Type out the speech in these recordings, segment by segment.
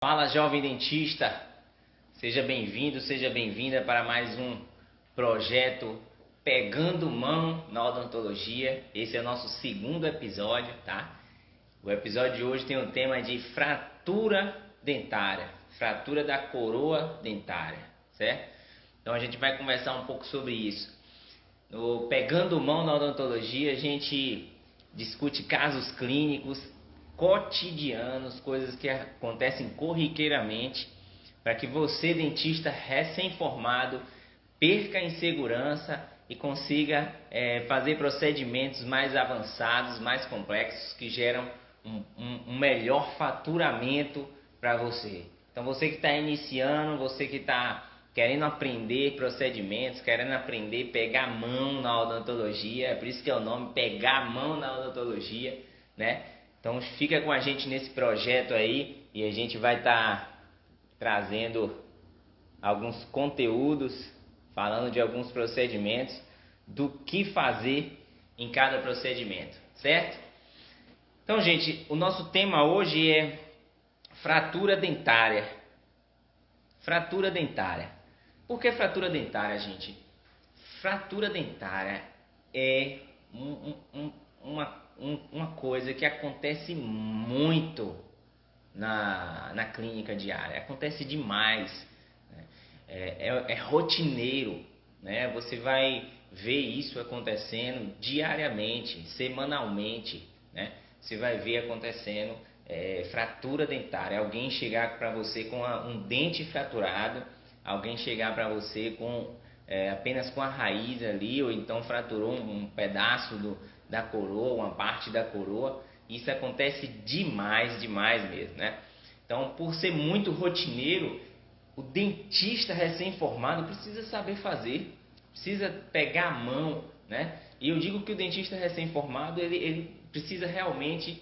Fala, jovem dentista, seja bem-vindo, seja bem-vinda para mais um projeto Pegando Mão na Odontologia. Esse é o nosso segundo episódio, tá? O episódio de hoje tem o tema de fratura dentária, fratura da coroa dentária, certo? Então a gente vai conversar um pouco sobre isso. No Pegando Mão na Odontologia, a gente discute casos clínicos cotidianos, coisas que acontecem corriqueiramente, para que você, dentista recém-formado, perca a insegurança e consiga fazer procedimentos mais avançados, mais complexos, que geram um melhor faturamento para você. Então você que está iniciando, você que está querendo aprender procedimentos, querendo aprender a pegar a mão na odontologia, é por isso que é o nome, pegar a mão na odontologia, né? Então fica com a gente nesse projeto aí e a gente vai estar trazendo alguns conteúdos, falando de alguns procedimentos, do que fazer em cada procedimento, certo? Então, gente, o nosso tema hoje é fratura dentária. Fratura dentária. Por que fratura dentária, gente? Fratura dentária é uma coisa que acontece muito na clínica diária, acontece demais, né? É rotineiro, né? Você vai ver isso acontecendo diariamente, semanalmente, né? Você vai ver acontecendo fratura dentária, alguém chegar para você com um dente fraturado, alguém chegar para você com apenas com a raiz ali, ou então fraturou um pedaço da coroa, uma parte da coroa. Isso acontece demais mesmo, né? Então, por ser muito rotineiro, o dentista recém-formado precisa saber fazer, precisa pegar a mão, né? E eu digo que o dentista recém-formado, ele precisa realmente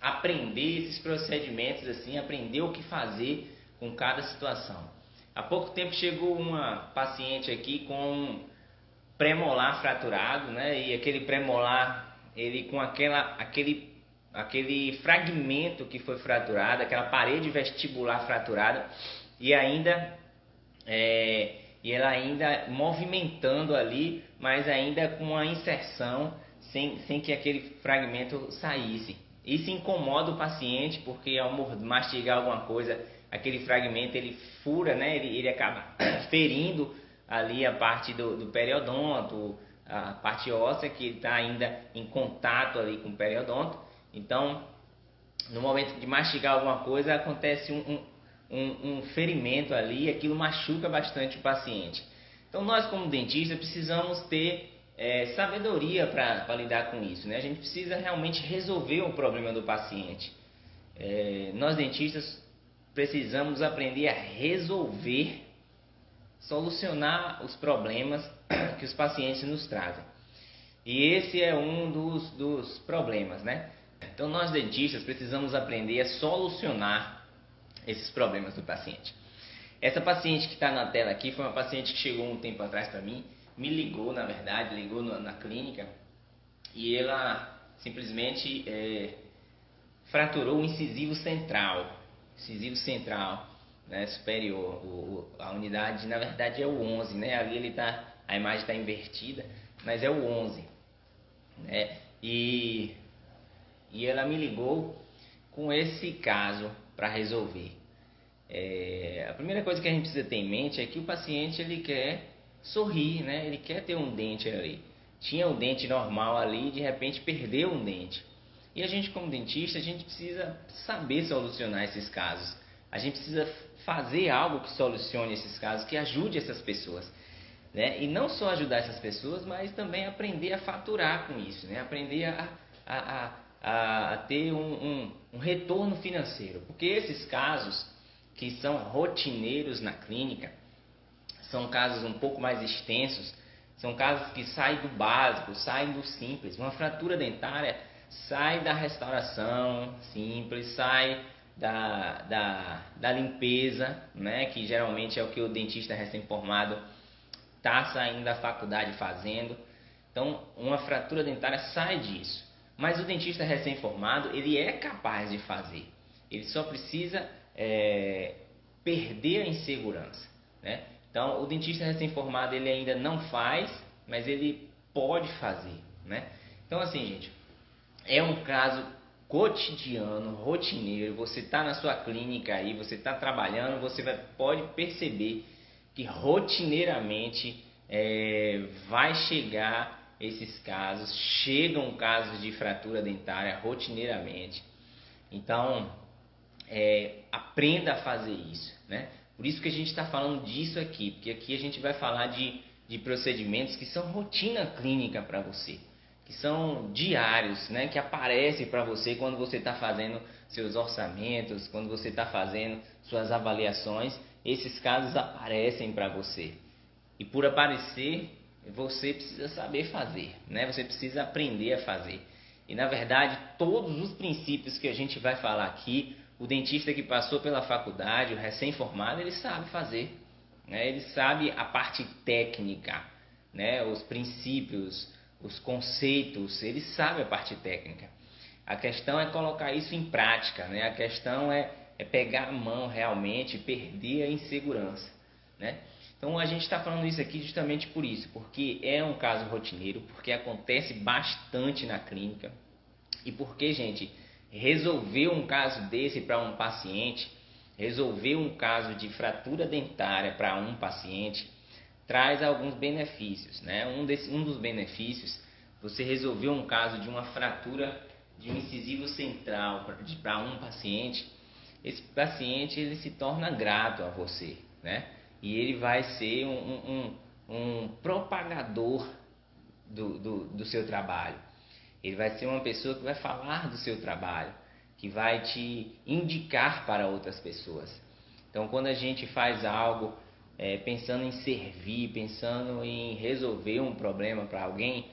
aprender esses procedimentos, assim, aprender o que fazer com cada situação. Há pouco tempo chegou uma paciente aqui com um premolar fraturado, né? E aquele premolar, ele com aquele fragmento que foi fraturado, aquela parede vestibular fraturada, e ela ainda movimentando ali, mas ainda com a inserção sem que aquele fragmento saísse. Isso incomoda o paciente, porque ao mastigar alguma coisa, aquele fragmento ele fura, né? Ele acaba ferindo ali a parte do periodonto, a parte óssea que está ainda em contato ali com o periodonto. Então, no momento de mastigar alguma coisa, acontece um ferimento ali, e aquilo machuca bastante o paciente. Então, nós como dentistas precisamos ter sabedoria para lidar com isso, né? A gente precisa realmente resolver o problema do paciente. Nós dentistas precisamos aprender a resolver, solucionar os problemas que os pacientes nos trazem. E esse é um dos problemas, né? Então nós dentistas precisamos aprender a solucionar esses problemas do paciente. Essa paciente que está na tela aqui foi uma paciente que chegou um tempo atrás para mim, me ligou, na verdade, ligou na clínica, e ela simplesmente fraturou o incisivo central, né, superior. A unidade, na verdade, é o 11, né? Ali a imagem está invertida, mas é o 11, né? E ela me ligou com esse caso para resolver. A primeira coisa que a gente precisa ter em mente é que o paciente ele quer sorrir, né? Ele quer ter um dente ali. Tinha um dente normal ali, de repente perdeu um dente. E a gente, como dentista, a gente precisa saber solucionar esses casos. A gente precisa fazer algo que solucione esses casos, que ajude essas pessoas, né? E não só ajudar essas pessoas, mas também aprender a faturar com isso, né? Aprender a ter um retorno financeiro. Porque esses casos que são rotineiros na clínica, são casos um pouco mais extensos, são casos que saem do básico, saem do simples. Uma fratura dentária sai da restauração simples, sai da limpeza, né? Que geralmente é o que o dentista recém-formado está saindo da faculdade fazendo. Então, uma fratura dentária sai disso. Mas o dentista recém-formado, ele é capaz de fazer. Ele só precisa perder a insegurança, né? Então, o dentista recém-formado ele ainda não faz, mas ele pode fazer, né? Então, assim, gente, é um caso cotidiano, rotineiro. Você está na sua clínica aí, você está trabalhando, você pode perceber que rotineiramente vai chegar esses casos. Chegam casos de fratura dentária rotineiramente. Então, aprenda a fazer isso, né? Por isso que a gente está falando disso aqui, porque aqui a gente vai falar de procedimentos que são rotina clínica para você, que são diários, né? Que aparecem para você quando você está fazendo seus orçamentos, quando você está fazendo suas avaliações. Esses casos aparecem para você. E por aparecer, você precisa saber fazer, né? Você precisa aprender a fazer. E na verdade, todos os princípios que a gente vai falar aqui, o dentista que passou pela faculdade, o recém-formado, ele sabe fazer, né? Ele sabe a parte técnica, né? Os princípios, os conceitos, ele sabe a parte técnica. A questão é colocar isso em prática, né? A questão é pegar a mão realmente e perder a insegurança, né? Então a gente está falando isso aqui justamente por isso, porque é um caso rotineiro, porque acontece bastante na clínica e porque, gente, resolver um caso desse para um paciente, resolver um caso de fratura dentária para um paciente, traz alguns benefícios, né? Um dos benefícios, você resolver um caso de uma fratura de um incisivo central para um paciente, esse paciente ele se torna grato a você, né? E ele vai ser um propagador do seu trabalho. Ele vai ser uma pessoa que vai falar do seu trabalho, que vai te indicar para outras pessoas. Então, quando a gente faz algo pensando em servir, pensando em resolver um problema para alguém,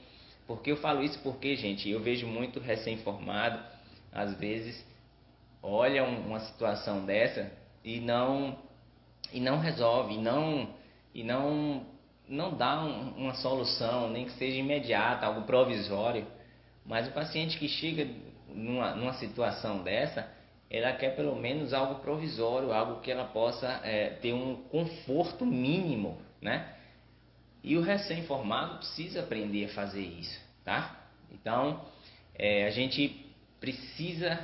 porque eu falo isso porque, gente, eu vejo muito recém-formado, às vezes, olha uma situação dessa e não resolve, não dá uma solução, nem que seja imediata, algo provisório. Mas o paciente que chega numa situação dessa, ela quer pelo menos algo provisório, algo que ela possa ter um conforto mínimo, né? E o recém-formado precisa aprender a fazer isso, tá? Então, a gente precisa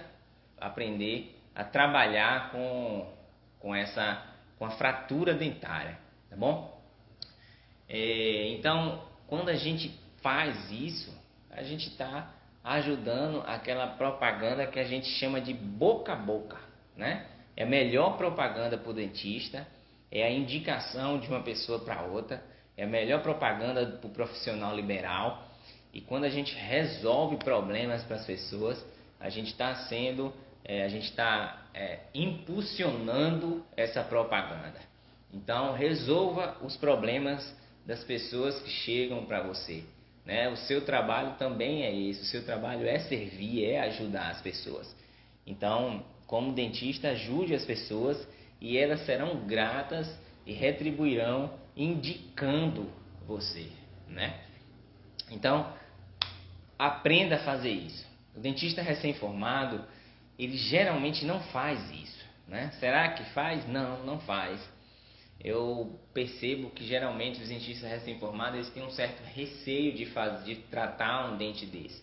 aprender a trabalhar com a fratura dentária, tá bom? Então, quando a gente faz isso, a gente está ajudando aquela propaganda que a gente chama de boca a boca, né? É a melhor propaganda para o dentista, é a indicação de uma pessoa para outra, é a melhor propaganda para o profissional liberal. E quando a gente resolve problemas para as pessoas, a gente está impulsionando essa propaganda. Então, resolva os problemas das pessoas que chegam para você, né? O seu trabalho também é isso, o seu trabalho é servir, é ajudar as pessoas. Então, como dentista, ajude as pessoas e elas serão gratas e retribuirão indicando você, né? Então, aprenda a fazer isso. O dentista recém-formado, ele geralmente não faz isso, né? Será que faz? Não, não faz. Eu percebo que geralmente os dentistas recém-formados eles têm um certo receio de tratar um dente desse,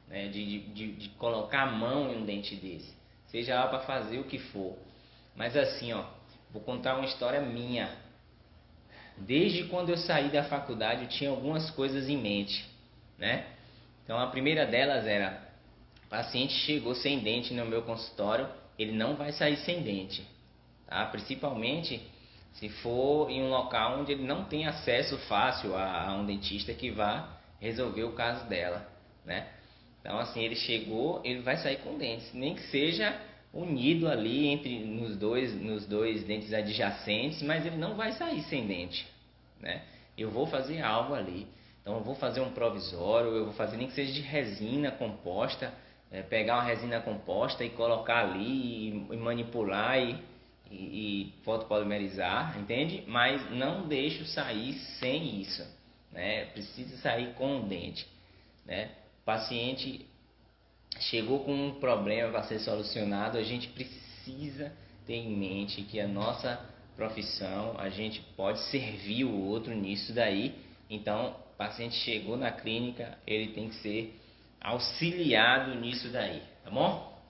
né? de colocar a mão em um dente desse, seja lá para fazer o que for. Mas assim, vou contar uma história minha. Desde quando eu saí da faculdade eu tinha algumas coisas em mente, né? Então a primeira delas era: o paciente chegou sem dente no meu consultório, ele não vai sair sem dente, tá? Principalmente se for em um local onde ele não tem acesso fácil a um dentista que vá resolver o caso dela, né? Então assim, ele chegou, ele vai sair com dentes, nem que seja unido ali nos dois dentes adjacentes, mas ele não vai sair sem dente, né? Eu vou fazer algo ali, então eu vou fazer um provisório, eu vou fazer nem que seja de resina composta, pegar uma resina composta e colocar ali e manipular e fotopolimerizar, entende? Mas não deixo sair sem isso, né? Precisa sair com o dente, né? O paciente chegou com um problema para ser solucionado, a gente precisa ter em mente que a nossa profissão, a gente pode servir o outro nisso daí. Então, o paciente chegou na clínica, ele tem que ser auxiliado nisso daí, tá bom?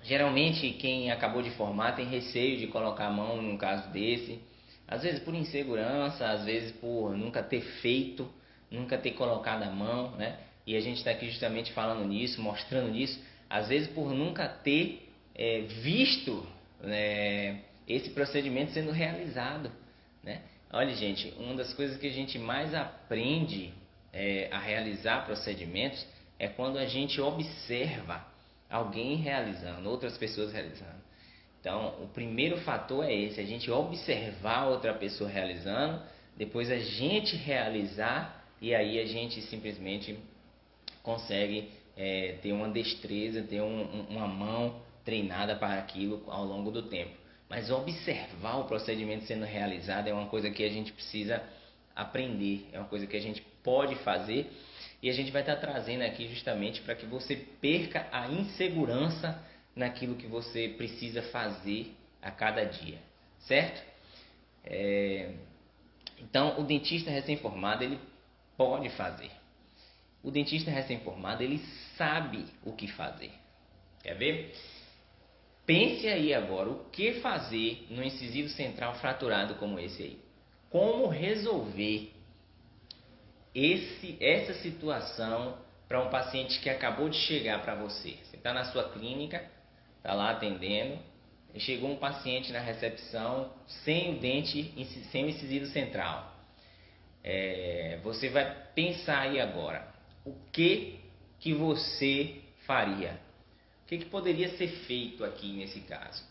Geralmente quem acabou de formar tem receio de colocar a mão num caso desse, às vezes por insegurança, às vezes por nunca ter feito, nunca ter colocado a mão, né? E a gente está aqui justamente falando nisso, mostrando isso, às vezes por nunca ter visto esse procedimento sendo realizado, né? Olha, gente, uma das coisas que a gente mais aprende a realizar procedimentos é quando a gente observa alguém realizando, outras pessoas realizando. Então, o primeiro fator é esse, a gente observar outra pessoa realizando, depois a gente realizar e aí a gente simplesmente consegue ter uma destreza, ter uma mão treinada para aquilo ao longo do tempo. Mas observar o procedimento sendo realizado é uma coisa que a gente precisa aprender, é uma coisa que a gente pode fazer e a gente vai estar trazendo aqui justamente para que você perca a insegurança naquilo que você precisa fazer a cada dia, certo? Então, o dentista recém-formado, ele pode fazer. O dentista recém-formado, ele sabe o que fazer. Quer ver? Pense aí agora, o que fazer no incisivo central fraturado como esse aí? Como resolver essa situação para um paciente que acabou de chegar para você? Você está na sua clínica, está lá atendendo, e chegou um paciente na recepção sem o dente, sem o incisivo central. Você vai pensar aí agora, o que você faria? O que poderia ser feito aqui nesse caso?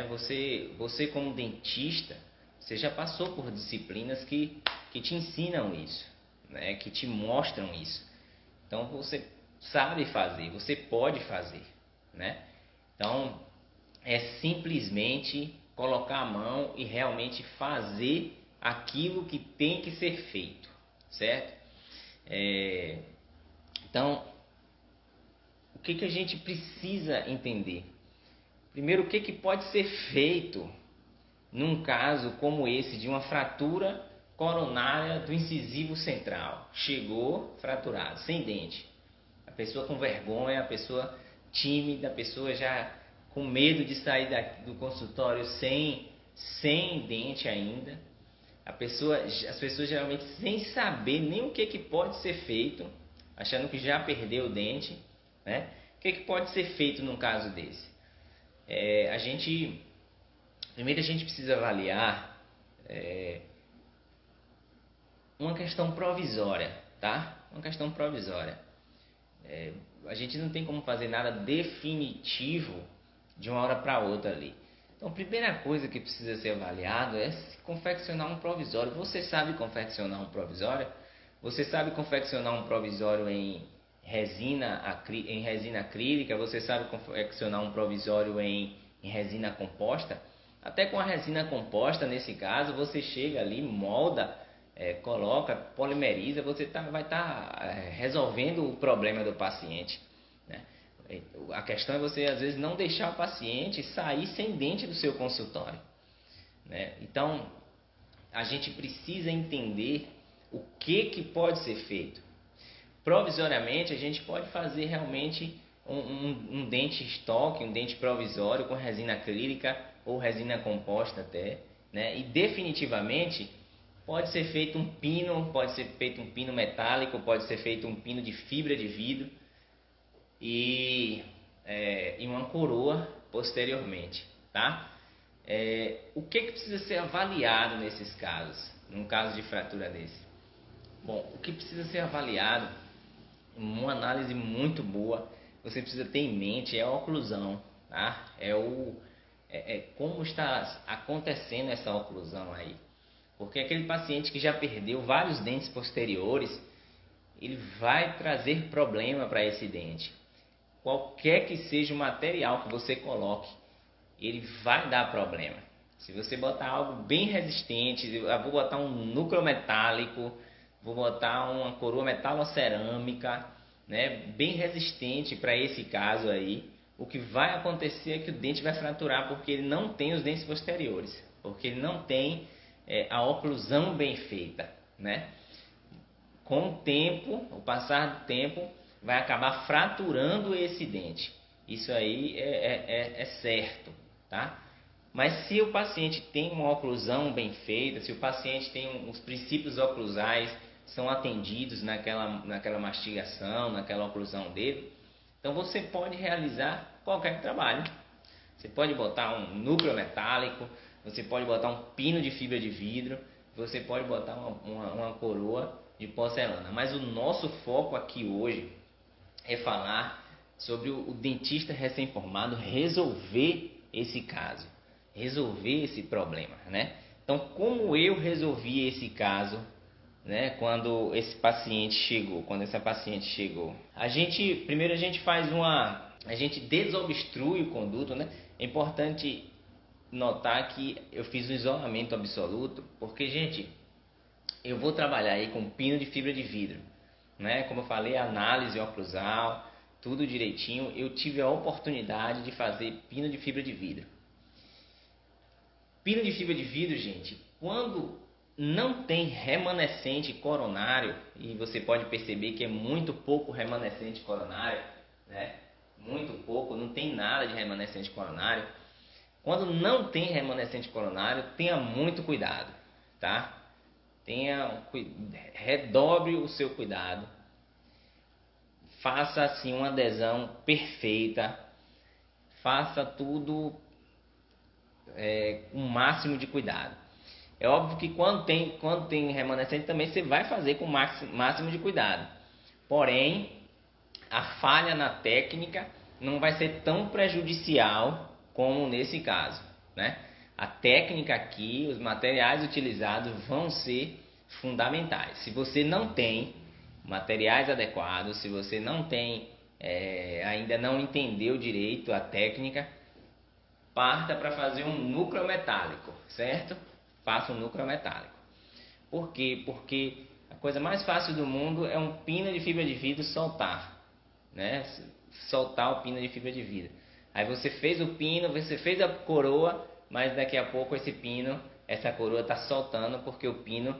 Você como dentista, você já passou por disciplinas que te ensinam isso, né? Que te mostram isso. Então você sabe fazer, você pode fazer, né? Então é simplesmente colocar a mão e realmente fazer aquilo que tem que ser feito, certo? Então, o que a gente precisa entender? Primeiro, o que pode ser feito num caso como esse de uma fratura coronária do incisivo central? Chegou fraturado, sem dente. A pessoa com vergonha, a pessoa tímida, a pessoa já com medo de sair do consultório sem dente ainda. As pessoas geralmente sem saber nem o que pode ser feito, achando que já perdeu o dente, né? O que pode ser feito num caso desse? Primeiro a gente precisa avaliar uma questão provisória, tá? Uma questão provisória. A gente não tem como fazer nada definitivo de uma hora para outra ali. Então, a primeira coisa que precisa ser avaliado é se confeccionar um provisório. Você sabe confeccionar um provisório? Você sabe confeccionar um provisório em resina acrílica? Você sabe confeccionar um provisório em resina composta? Até com a resina composta, nesse caso, você chega ali, molda, coloca, polimeriza, você vai estar resolvendo o problema do paciente, né? A questão é você, às vezes, não deixar o paciente sair sem dente do seu consultório, né? Então, a gente precisa entender o que pode ser feito. Provisoriamente, a gente pode fazer realmente um dente estoque, um dente provisório com resina acrílica ou resina composta até, né? E definitivamente pode ser feito um pino, pode ser feito um pino metálico, pode ser feito um pino de fibra de vidro e uma coroa posteriormente, tá? O que precisa ser avaliado nesses casos, num caso de fratura desse? Bom, o que precisa ser avaliado, uma análise muito boa, você precisa ter em mente a oclusão, tá? Como está acontecendo essa oclusão aí. Porque aquele paciente que já perdeu vários dentes posteriores, ele vai trazer problema para esse dente. Qualquer que seja o material que você coloque, ele vai dar problema. Se você botar algo bem resistente, eu vou botar um núcleo metálico, vou botar uma coroa metalocerâmica, né, bem resistente para esse caso aí, o que vai acontecer é que o dente vai fraturar, porque ele não tem os dentes posteriores, porque ele não tem a oclusão bem feita, né? Com o tempo, o passar do tempo, vai acabar fraturando esse dente. Isso aí é certo, tá? Mas se o paciente tem uma oclusão bem feita, se o paciente tem os princípios oclusais, são atendidos naquela mastigação, naquela oclusão dele, então você pode realizar qualquer trabalho. Você pode botar um núcleo metálico, você pode botar um pino de fibra de vidro, você pode botar uma coroa de porcelana. Mas o nosso foco aqui hoje é falar sobre o dentista recém-formado resolver esse caso, resolver esse problema, né? Então, como eu resolvi esse caso, né, quando essa paciente chegou? Primeiro a gente desobstrui o conduto, né? É importante notar que eu fiz um isolamento absoluto, porque, gente, eu vou trabalhar aí com pino de fibra de vidro, né? Como eu falei, análise oclusal, tudo direitinho. Eu tive a oportunidade de fazer pino de fibra de vidro. Pino de fibra de vidro, gente, quando não tem remanescente coronário, e você pode perceber que é muito pouco remanescente coronário, né? Muito pouco, não tem nada de remanescente coronário. Quando não tem remanescente coronário, tenha muito cuidado, tá? Redobre o seu cuidado. Faça assim uma adesão perfeita. Faça tudo com o máximo de cuidado. É óbvio que quando tem remanescente também você vai fazer com o máximo de cuidado. Porém, a falha na técnica não vai ser tão prejudicial como nesse caso, né? A técnica aqui, os materiais utilizados vão ser fundamentais. Se você não tem materiais adequados, se você não tem, ainda não entendeu direito a técnica, parta para fazer um núcleo metálico, certo? Faça um núcleo metálico. Por quê? Porque a coisa mais fácil do mundo é um pino de fibra de vidro soltar, né? Soltar o pino de fibra de vidro. Aí você fez o pino, você fez a coroa, mas daqui a pouco essa coroa está soltando porque o pino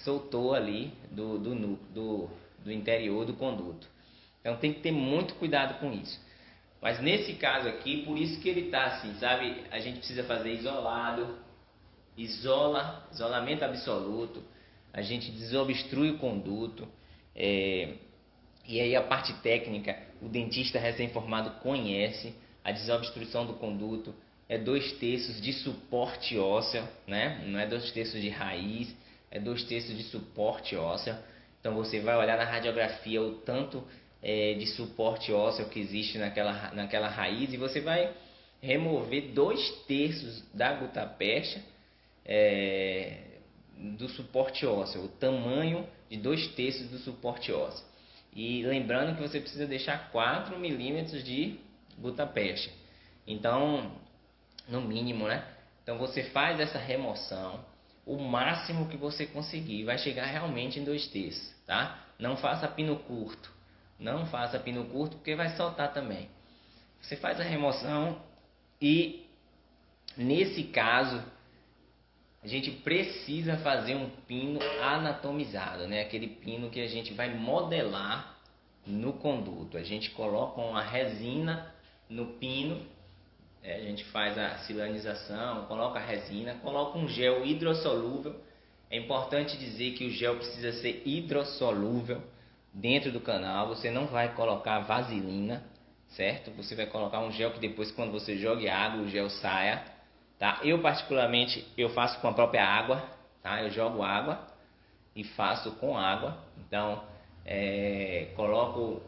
soltou ali do interior do conduto. Então tem que ter muito cuidado com isso. Mas nesse caso aqui, por isso que ele está assim, sabe? A gente precisa fazer isolamento absoluto, a gente desobstrui o conduto, e aí a parte técnica, o dentista recém-formado conhece. A desobstrução do conduto é 2/3 de suporte ósseo, né? Não é 2/3 de raiz, é 2/3 de suporte ósseo. Então você vai olhar na radiografia o tanto de suporte ósseo que existe naquela raiz, e você vai remover 2/3 da gutapercha do suporte ósseo, o tamanho de 2/3 do suporte ósseo. E lembrando que você precisa deixar 4 milímetros de gutapercha, então, no mínimo, né? Então você faz essa remoção o máximo que você conseguir, vai chegar realmente em 2/3, tá? Não faça pino curto, porque vai soltar também. Você faz a remoção e, nesse caso, a gente precisa fazer um pino anatomizado, né? Aquele pino que a gente vai modelar no conduto. A gente coloca uma resina no pino, a gente faz a silanização, coloca a resina, coloca um gel hidrossolúvel. É importante dizer que o gel precisa ser hidrossolúvel dentro do canal. Você não vai colocar vaselina, certo? Você vai colocar um gel que depois, quando você jogue água, o gel saia, tá? Eu particularmente, eu faço com a própria água, tá? Eu jogo água e faço com água. Então, coloco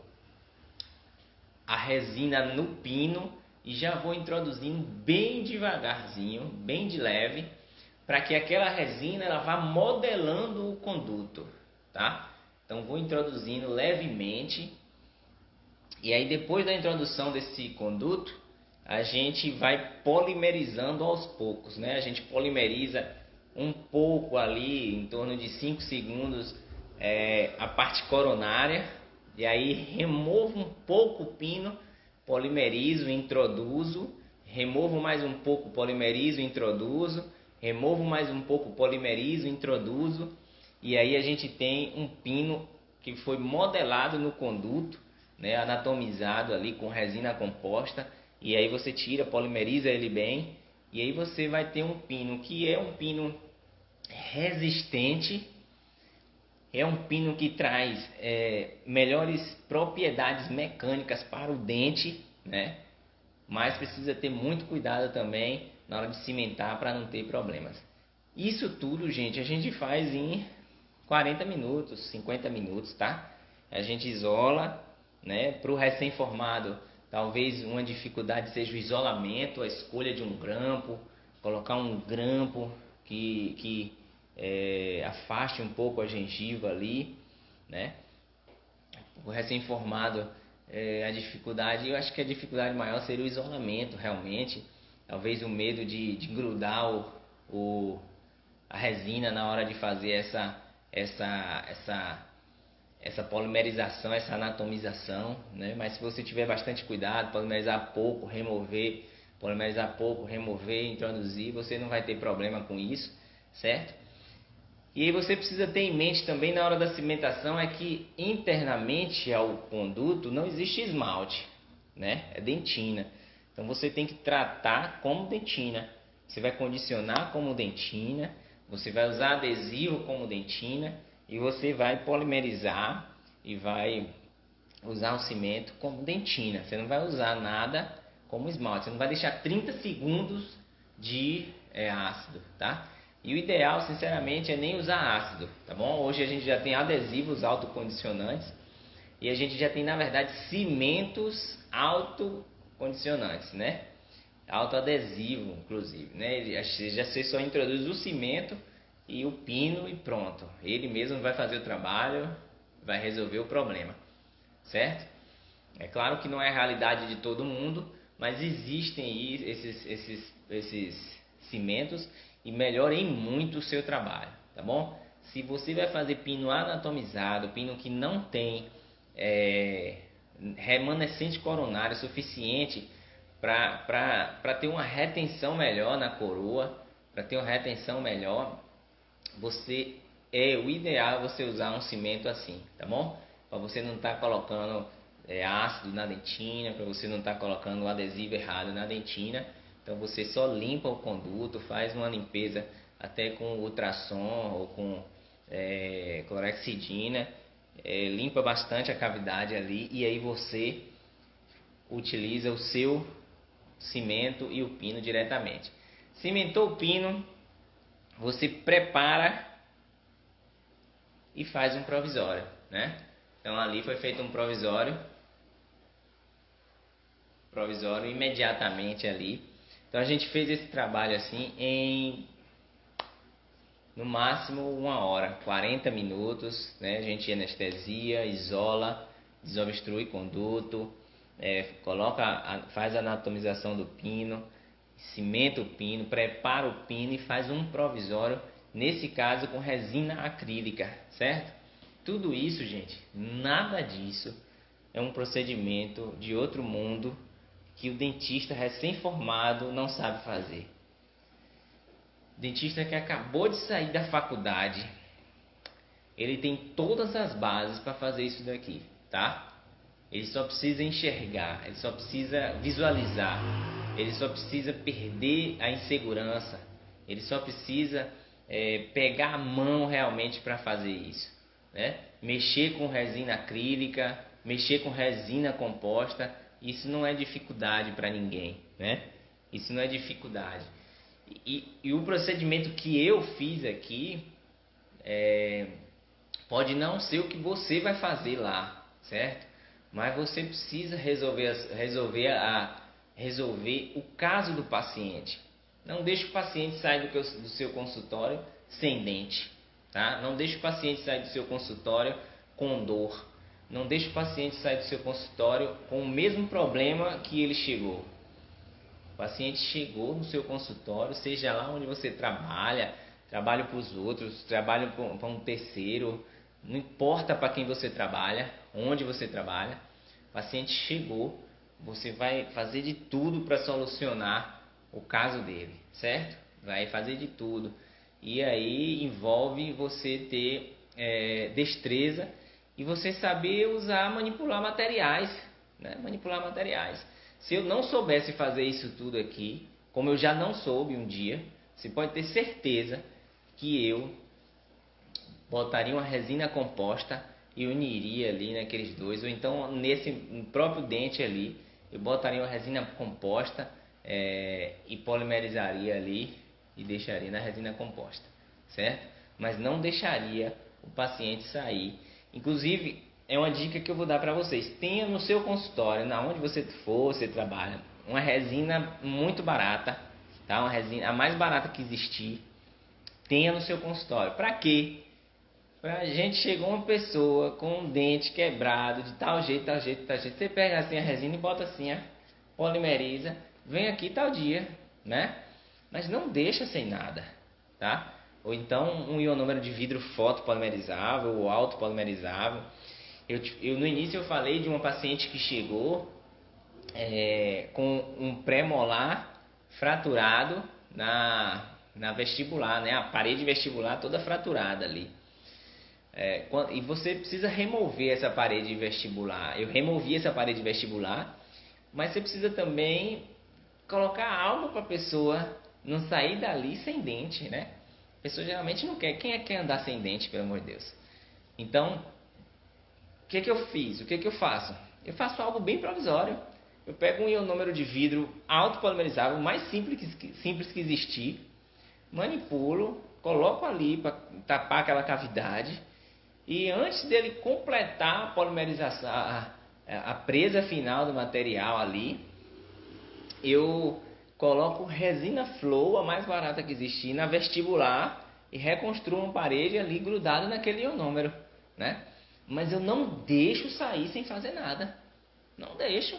a resina no pino e já vou introduzindo bem devagarzinho, bem de leve, para que aquela resina ela vá modelando o conduto, tá? Então vou introduzindo levemente, e aí depois da introdução desse conduto, a gente vai polimerizando aos poucos, né? A gente polimeriza um pouco ali, em torno de 5 segundos, a parte coronária, e aí removo um pouco o pino polimerizo, introduzo, removo mais um pouco, polimerizo, introduzo, removo mais um pouco, polimerizo, introduzo, e aí a gente tem um pino que foi modelado no conduto, né, anatomizado ali com resina composta, e aí você tira, polimeriza ele bem, e aí você vai ter um pino que é um pino resistente, é um pino que traz melhores propriedades mecânicas para o dente, né? Mas precisa ter muito cuidado também na hora de cimentar para não ter problemas. Isso tudo, gente, a gente faz em 40 minutos, 50 minutos, tá? A gente isola, né? Para o recém-formado, talvez uma dificuldade seja o isolamento, a escolha de um grampo, colocar um grampo que afaste um pouco a gengiva ali, né? O recém-formado, a dificuldade, eu acho que a dificuldade maior seria o isolamento, realmente. Talvez o medo de grudar a resina na hora de fazer essa polimerização, essa anatomização, né? Mas se você tiver bastante cuidado, polimerizar pouco, remover, introduzir, você não vai ter problema com isso, certo? E aí você precisa ter em mente também na hora da cimentação é que internamente ao conduto não existe esmalte, né? É dentina. Então você tem que tratar como dentina. Você vai condicionar como dentina, você vai usar adesivo como dentina e você vai polimerizar e vai usar o cimento como dentina. Você não vai usar nada como esmalte. Você não vai deixar 30 segundos de ácido, tá? E o ideal, sinceramente, é nem usar ácido, tá bom? Hoje a gente já tem adesivos autocondicionantes e a gente já tem, na verdade, cimentos autocondicionantes, né? Autoadesivo, inclusive, né? Você só introduz o cimento e o pino e pronto. Ele mesmo vai fazer o trabalho, vai resolver o problema, certo? É claro que não é a realidade de todo mundo, mas existem aí esses cimentos e melhorem muito o seu trabalho, tá bom? Se você vai fazer pino anatomizado, pino que não tem remanescente coronário suficiente para ter uma retenção melhor na coroa, para ter uma retenção melhor, o ideal é você usar um cimento assim, tá bom? Para você não estar colocando ácido na dentina, para você não estar colocando o adesivo errado na dentina. Então você só limpa o conduto, faz uma limpeza até com ultrassom ou com clorexidina, limpa bastante a cavidade ali e aí você utiliza o seu cimento e o pino diretamente. Cimentou o pino, você prepara e faz um provisório, né? Então ali foi feito um provisório imediatamente ali. Então a gente fez esse trabalho assim em no máximo 1 hora, 40 minutos, né? A gente anestesia, isola, desobstrui conduto, faz a anatomização do pino, cimenta o pino, prepara o pino e faz um provisório, nesse caso com resina acrílica, certo? Tudo isso, gente, nada disso é um procedimento de outro mundo que o dentista recém-formado não sabe fazer. Dentista que acabou de sair da faculdade, ele tem todas as bases para fazer isso daqui, tá? Ele só precisa enxergar, ele só precisa visualizar, ele só precisa perder a insegurança, ele só precisa pegar a mão realmente para fazer isso, né? Mexer com resina acrílica, mexer com resina composta, isso não é dificuldade para ninguém, né? Isso não é dificuldade. E o procedimento que eu fiz aqui pode não ser o que você vai fazer lá, certo? Mas você precisa resolver o caso do paciente. Não deixe o paciente sair do seu consultório sem dente, tá? Não deixe o paciente sair do seu consultório com dor. Não deixe o paciente sair do seu consultório com o mesmo problema que ele chegou. O paciente chegou no seu consultório, seja lá onde você trabalha para os outros, trabalha para um terceiro, não importa para quem você trabalha, onde você trabalha, o paciente chegou, você vai fazer de tudo para solucionar o caso dele, certo? Vai fazer de tudo. E aí envolve você ter destreza e você saber manipular materiais, né? Manipular materiais. Se eu não soubesse fazer isso tudo aqui, como eu já não soube um dia, você pode ter certeza que eu botaria uma resina composta e uniria ali naqueles dois, ou então nesse próprio dente ali, eu botaria uma resina composta e polimerizaria ali e deixaria na resina composta, certo? Mas não deixaria o paciente sair. Inclusive, é uma dica que eu vou dar para vocês. Tenha no seu consultório, na onde você for, você trabalha, uma resina muito barata, tá? Uma resina a mais barata que existir. Tenha no seu consultório. Para quê? Pra gente chegou uma pessoa com um dente quebrado de tal jeito, tal jeito, tal jeito. Você pega assim a resina e bota assim, polimeriza, vem aqui tal dia, né? Mas não deixa sem nada, tá? Ou então um ionômero de vidro fotopolimerizável ou autopolimerizável. Eu no início eu falei de uma paciente que chegou com um pré-molar fraturado na vestibular, né? A parede vestibular toda fraturada ali. E você precisa remover essa parede vestibular. Eu removi essa parede vestibular, mas você precisa também colocar algo para a pessoa não sair dali sem dente, né? A pessoa geralmente não quer. Quem é que quer andar sem dente, pelo amor de Deus? Então, o que eu fiz? O que eu faço? Eu faço algo bem provisório. Eu pego um ionômero de vidro autopolimerizável, o mais simples que existir, manipulo, coloco ali para tapar aquela cavidade. E antes dele completar a polimerização, a presa final do material ali, eu coloco resina flow, a mais barata que existir, na vestibular e reconstruo uma parede ali grudada naquele ionômero, né? Mas eu não deixo sair sem fazer nada. Não deixo.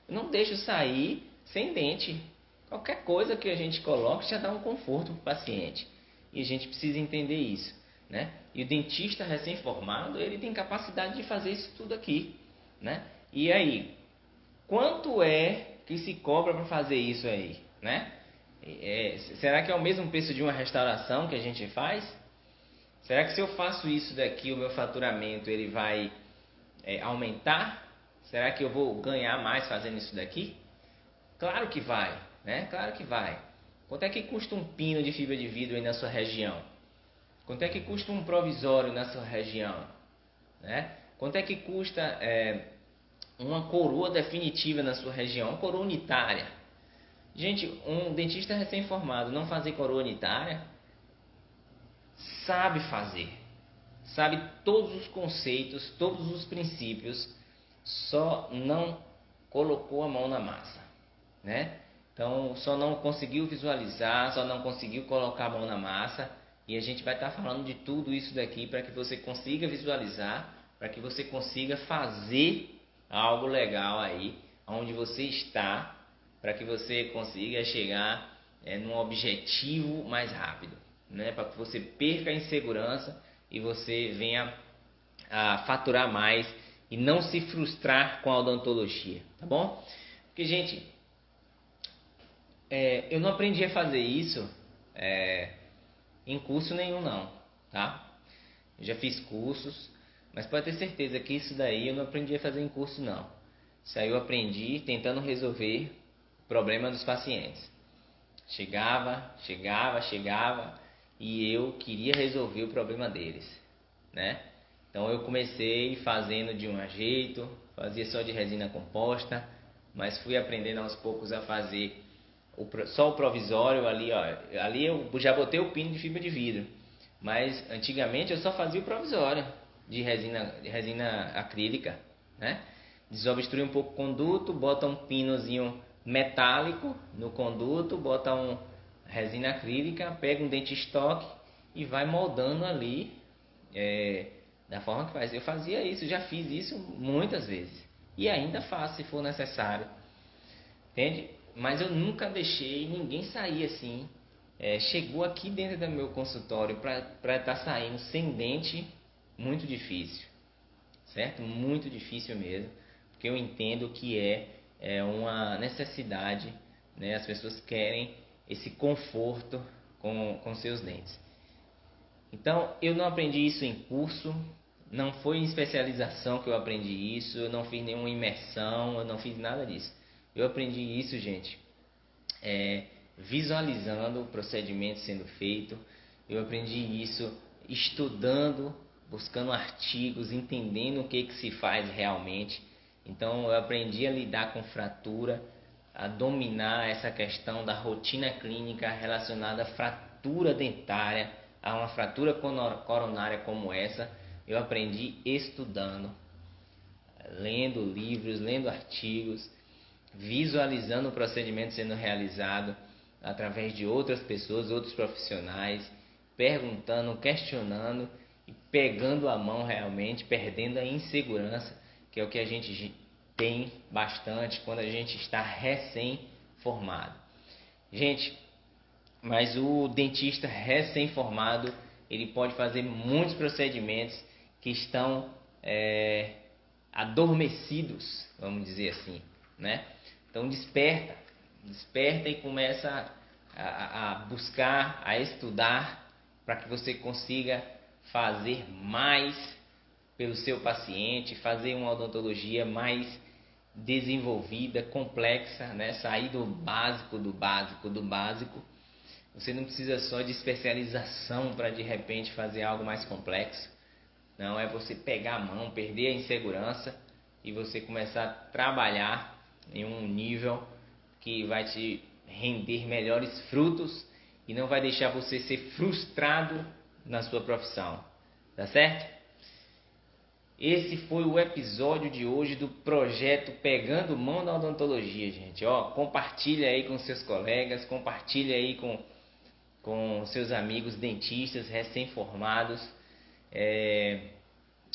Eu não deixo sair sem dente. Qualquer coisa que a gente coloque já dá um conforto para o paciente. E a gente precisa entender isso, né? E o dentista recém-formado, ele tem capacidade de fazer isso tudo aqui, né? E aí, quanto é que se cobra para fazer isso aí, né? Será que é o mesmo preço de uma restauração que a gente faz? Será que se eu faço isso daqui, o meu faturamento ele vai aumentar? Será que eu vou ganhar mais fazendo isso daqui? Claro que vai, né? Claro que vai. Quanto é que custa um pino de fibra de vidro aí na sua região? Quanto é que custa um provisório na sua região? Né? Quanto é que custa uma coroa definitiva na sua região? Uma coroa unitária. Gente, um dentista recém-formado não fazer coroa unitária, sabe fazer. Sabe todos os conceitos, todos os princípios, só não colocou a mão na massa, né? Então, só não conseguiu visualizar, só não conseguiu colocar a mão na massa. E a gente vai estar falando de tudo isso daqui para que você consiga visualizar, para que você consiga fazer algo legal aí, onde você está, para que você consiga chegar num objetivo mais rápido, né? Para que você perca a insegurança e você venha a faturar mais e não se frustrar com a odontologia, tá bom? Porque, gente, eu não aprendi a fazer isso em curso nenhum não, tá? Eu já fiz cursos, mas pode ter certeza que isso daí eu não aprendi a fazer em curso não. Isso aí eu aprendi tentando resolver o problema dos pacientes. Chegava e eu queria resolver o problema deles, né? Então eu comecei fazendo de um jeito, fazia só de resina composta, mas fui aprendendo aos poucos a fazer só o provisório ali, ó. Ali eu já botei o pino de fibra de vidro, mas antigamente eu só fazia o provisório de resina acrílica, né? Desobstrui um pouco o conduto, bota um pinozinho metálico no conduto, bota um resina acrílica, pega um dente estoque e vai moldando ali da forma que faz. Eu fazia isso, já fiz isso muitas vezes e ainda faço se for necessário, entende? Mas eu nunca deixei ninguém sair assim. Chegou aqui dentro do meu consultório para estar saindo sem dente, muito difícil, certo? Muito difícil mesmo, porque eu entendo que é é uma necessidade, né? As pessoas querem esse conforto com seus dentes. Então, eu não aprendi isso em curso, não foi em especialização que eu aprendi isso, eu não fiz nenhuma imersão, eu não fiz nada disso. Eu aprendi isso, gente, visualizando o procedimento sendo feito. Eu aprendi isso estudando, buscando artigos, entendendo o que se faz realmente. Então, eu aprendi a lidar com fratura, a dominar essa questão da rotina clínica relacionada à fratura dentária, a uma fratura coronária como essa. Eu aprendi estudando, lendo livros, lendo artigos, visualizando o procedimento sendo realizado através de outras pessoas, outros profissionais, perguntando, questionando e pegando a mão realmente, perdendo a insegurança, que é o que a gente tem bastante quando a gente está recém-formado. Gente, mas o dentista recém-formado, ele pode fazer muitos procedimentos que estão adormecidos, vamos dizer assim, né? Então desperta e começa a buscar, a estudar, para que você consiga fazer mais pelo seu paciente, fazer uma odontologia mais desenvolvida, complexa, né? Sair do básico. Você não precisa só de especialização para de repente fazer algo mais complexo. Não, é você pegar a mão, perder a insegurança e você começar a trabalhar em um nível que vai te render melhores frutos e não vai deixar você ser frustrado na sua profissão. Tá certo? Esse foi o episódio de hoje do projeto Pegando Mão na Odontologia, gente. Compartilha aí com seus colegas, compartilha aí com seus amigos dentistas recém-formados.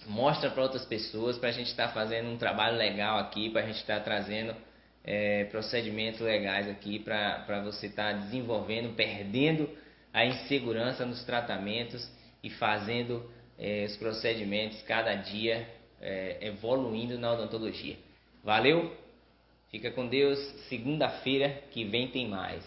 Mostra para outras pessoas, para a gente estar fazendo um trabalho legal aqui, para a gente estar trazendo procedimentos legais aqui, para você estar desenvolvendo, perdendo a insegurança nos tratamentos e fazendo os procedimentos cada dia evoluindo na odontologia. Valeu? Fica com Deus. Segunda-feira que vem tem mais.